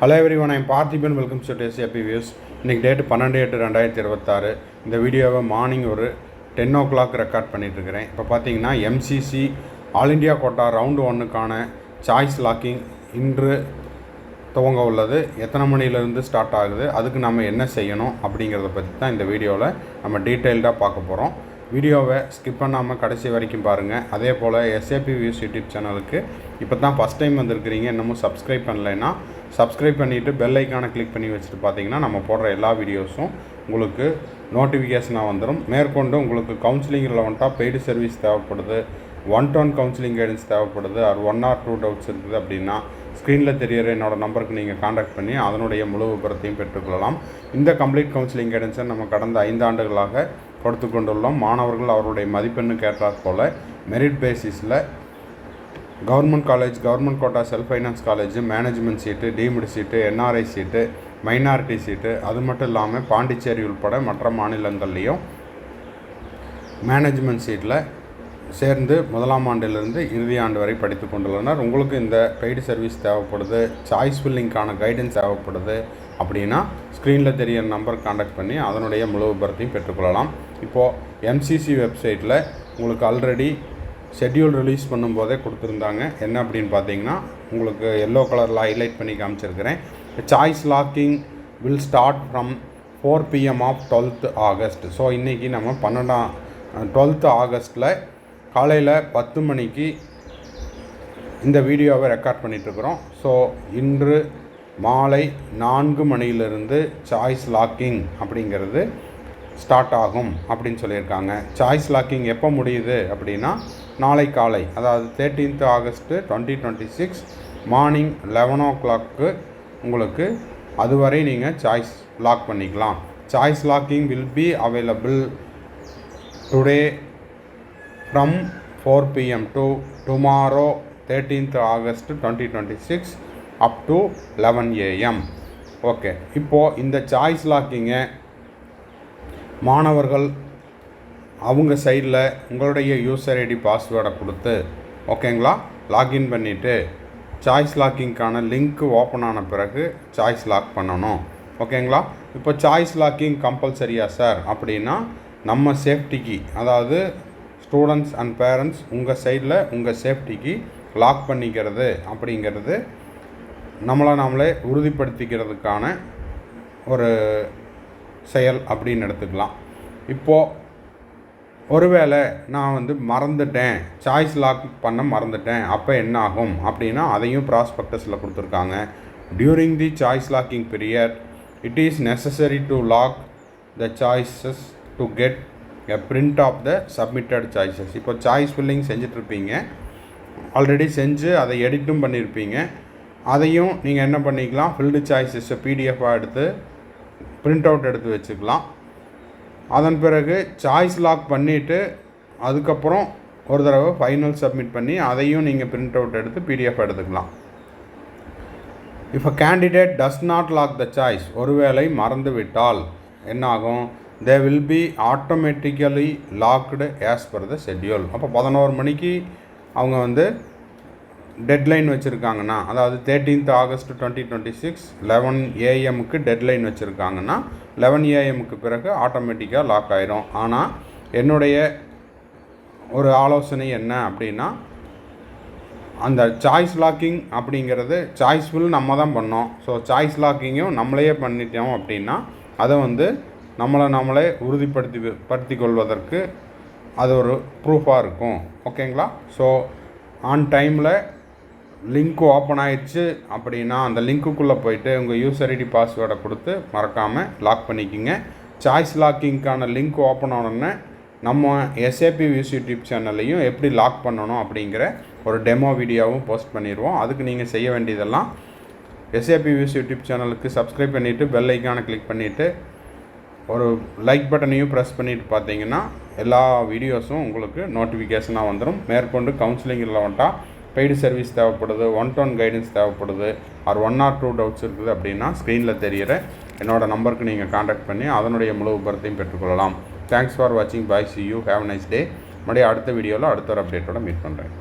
Hello everyone, I'm Parthiban. Welcome to SAP views. இன்றைக்கி date 12/8/2026. இந்த வீடியோவை மார்னிங் ஒரு 10 o'clock ரெக்கார்ட் பண்ணிகிட்ருக்கிறேன். இப்போ பார்த்தீங்கன்னா MCC all India quota round 1க்கான சாய்ஸ் லாக்கிங் இன்று துவங்க உள்ளது. எத்தனை மணிலேருந்து ஸ்டார்ட் ஆகுது, அதுக்கு நம்ம என்ன செய்யணும் அப்படிங்கிறத பற்றி தான் இந்த வீடியோவில் நம்ம டீட்டெயில்டாக பார்க்க போகிறோம். வீடியோவை ஸ்கிப் பண்ணாமல் கடைசி வரைக்கும் பாருங்கள். அதே போல் SAP வியூஸ் யூடியூப் சேனலுக்கு இப்போ தான் ஃபஸ்ட் டைம் வந்திருக்கிறீங்க, இன்னமும் சப்ஸ்கிரைப் பண்ணலைன்னா சப்ஸ்கிரைப் பண்ணிவிட்டு பெல் ஐக்கானை கிளிக் பண்ணி வச்சுட்டு பார்த்தீங்கன்னா நம்ம போடுற எல்லா வீடியோஸும் உங்களுக்கு நோட்டிஃபிகேஷனாக வந்துடும். மேற்கொண்டு உங்களுக்கு கவுன்சிலிங் ரிலவெண்ட்டாக பெய்டு சர்வீஸ் தேவைப்படுது, 1-to-1 கவுன்சிலிங் கைடன்ஸ் தேவைப்படுது, அது 1 or 2 டவுட்ஸ் இருக்குது அப்படின்னா ஸ்க்ரீனில் தெரிகிற என்னோடய நம்பருக்கு நீங்கள் காண்டாக்ட் பண்ணி அதனுடைய முழு விபரத்தையும் பெற்றுக்கொள்ளலாம். இந்த கம்ப்ளீட் கவுன்சிலிங் கைடன்ஸை நம்ம கடந்த 5 ஆண்டுகளாக கொடுத்து கொண்டுள்ளோம். மாணவர்கள் அவருடைய மதிப்பெண்ணுக்கு ஏற்றாற் போல் மெரிட் பேசிஸில் government college, government quota, self finance college, management seat, deemed seat, NRI seat, minority seat, அது மட்டும் இல்லாமல் பாண்டிச்சேரி உள்பட மற்ற மாநிலங்கள்லேயும் மேனேஜ்மெண்ட் சீட்டில் சேர்ந்து 1ஆம் ஆண்டிலிருந்து இறுதி ஆண்டு வரை படித்து கொண்டுள்ளனர். உங்களுக்கு இந்த பெய்டு சர்வீஸ் தேவைப்படுது, சாய்ஸ் ஃபில்லிங்கான கைடன்ஸ் தேவைப்படுது அப்படின்னா ஸ்க்ரீனில் தெரிய நம்பர் காண்டாக்ட் பண்ணி அதனுடைய முழு விபரத்தையும் பெற்றுக்கொள்ளலாம். இப்போது MCC வெப்சைட்டில் உங்களுக்கு ஆல்ரெடி ஷெட்யூல் ரிலீஸ் பண்ணும்போதே கொடுத்துருந்தாங்க. என்ன அப்படின்னு பார்த்தீங்கன்னா உங்களுக்கு எல்லோ கலரில் ஹைலைட் பண்ணி காமிச்சிருக்கிறேன். Choice locking will start from 4 PM ஆஃப் 12th August. ஸோ இன்றைக்கி நம்ம 12th Augustல காலையில் 10 மணிக்கு இந்த வீடியோவை ரெக்கார்ட் பண்ணிகிட்ருக்குறோம். ஸோ இன்று மாலை 4 மணியிலிருந்து சாய்ஸ் லாக்கிங் அப்படிங்கிறது ஸ்டார்ட் ஆகும் அப்படின்னு சொல்லியிருக்காங்க. சாய்ஸ் லாக்கிங் எப்போ முடியுது அப்படின்னா நாளை காலை, அதாவது 13th August 2026 மார்னிங் 11 o'clock உங்களுக்கு அதுவரை நீங்கள் சாய்ஸ் லாக் பண்ணிக்கலாம். Choice locking will be available today from 4 PM to tomorrow 13th August 2026 up to 11 AM. Okay, இப்போது இந்த சாய்ஸ் லாக்கிங்கை மாணவர்கள் அவங்க சைடில் உங்களுடைய யூசர் ஐடி பாஸ்வேர்டை கொடுத்து ஓகேங்களா லாக்இன் பண்ணிவிட்டு சாய்ஸ் லாக்கிங்க்கான லிங்க் ஓப்பன் ஆன பிறகு சாய்ஸ் லாக் பண்ணணும். ஓகேங்களா, இப்போ சாய்ஸ் லாக்கிங் கம்பல்சரியா சார் அப்படின்னா நம்ம சேஃப்டிக்கு, அதாவது ஸ்டூடெண்ட்ஸ் அண்ட் பேரண்ட்ஸ் உங்கள் சைடில் உங்கள் சேஃப்டிக்கு லாக் பண்ணிக்கிறது அப்படிங்கிறது நம்மளே உறுதிப்படுத்திக்கிறதுக்கான ஒரு செயல் அப்படின்னு எடுத்துக்கலாம். இப்போது ஒருவேளை நான் மறந்துட்டேன், சாய்ஸ் லாக் பண்ண மறந்துட்டேன், அப்போ என்ன ஆகும் அப்படின்னா அதையும் ப்ராஸ்பெக்டஸில் கொடுத்துருக்காங்க. During the choice locking period it is necessary to lock the choices to get a print of the submitted choices. இப்போ சாய்ஸ் ஃபில்லிங் செஞ்சிட்ருப்பீங்க, ஆல்ரெடி செஞ்சு அதை எடிட்டும் பண்ணியிருப்பீங்க. அதையும் நீங்கள் என்ன பண்ணிக்கலாம், ஃபில்டு சாய்ஸஸை PDF-ஆக எடுத்து பிரிண்ட் அவுட் எடுத்து வச்சுக்கலாம். அதன் பிறகு சாய்ஸ் லாக் பண்ணிவிட்டு அதுக்கப்புறம் ஒரு தடவை ஃபைனல் சப்மிட் பண்ணி அதையும் நீங்கள் பிரிண்ட் அவுட் எடுத்து PDF எடுத்துக்கலாம். If a candidate does not lock the choice, ஒருவேளை மறந்து விட்டால் என்ன ஆகும், they will be automatically locked as per the schedule. அப்போ 11 மணிக்கு அவங்க டெட்லைன் வச்சுருக்காங்கன்னா, அதாவது 13th August 2026 11 AM deadline வச்சுருக்காங்கன்னா 11 AM பிறகு ஆட்டோமேட்டிக்காக லாக் ஆயிரும். ஆனால் என்னுடைய ஒரு ஆலோசனை என்ன அப்படின்னா, அந்த சாய்ஸ் லாக்கிங் அப்படிங்கிறது சாய்ஸ் ஃபில் நம்ம தான் பண்ணோம். ஸோ சாய்ஸ் லாக்கிங்கும் நம்மளையே பண்ணிட்டோம் அப்படின்னா அதை நம்மளே உறுதிப்படுத்தி கொள்வதற்கு அது ஒரு ப்ரூஃபாக இருக்கும். ஓகேங்களா, ஸோ ஆன் டைமில் லிங்க் ஓப்பன் ஆயிடுச்சு அப்படின்னா அந்த லிங்க்குள்ளே போயிட்டு உங்கள் யூசர் ஐடி பாஸ்வேர்டை கொடுத்து மறக்காமல் லாக் பண்ணிக்கிங்க. சாய்ஸ் லாக்கிங்க்கான லிங்க் ஓப்பன் ஆனோடனே நம்ம SAP வியூஸ் யூடியூப் சேனல்லையும் எப்படி லாக் பண்ணணும் அப்படிங்கிற ஒரு டெமோ வீடியோவும் போஸ்ட் பண்ணிடுவோம். அதுக்கு நீங்கள் செய்ய வேண்டியதெல்லாம் SAP வியூஸ் யூடியூப் சேனலுக்கு சப்ஸ்கிரைப் பண்ணிவிட்டு பெல் ஐக்கானை கிளிக் பண்ணிவிட்டு ஒரு லைக் பட்டனையும் ப்ரெஸ் பண்ணிவிட்டு பார்த்தீங்கன்னா எல்லா வீடியோஸும் உங்களுக்கு நோட்டிஃபிகேஷனாக வந்துடும். மேற்கொண்டு கவுன்சிலிங் ரிலவெண்ட்டாக பெய்டு சர்வீஸ் தேவைப்படுது, 1-to-1 கைடன்ஸ் தேவைப்படுது, ஆர் 1 or 2 டவுட்ஸ் இருக்குது அப்படின்னா ஸ்க்ரீனில் தெரிகிற என்னோடய நம்பருக்கு நீங்கள் காண்டாக்ட் பண்ணி அதனுடைய முழு விபரத்தையும் பெற்றுக்கொள்ளலாம். தேங்க்ஸ் ஃபார் வாட்சிங். Bye, see you, have a nice day. மறுபடியும் அடுத்த வீடியோவில் அடுத்த ஒரு அப்டேட்டோட மீட் பண்ணுறேன்.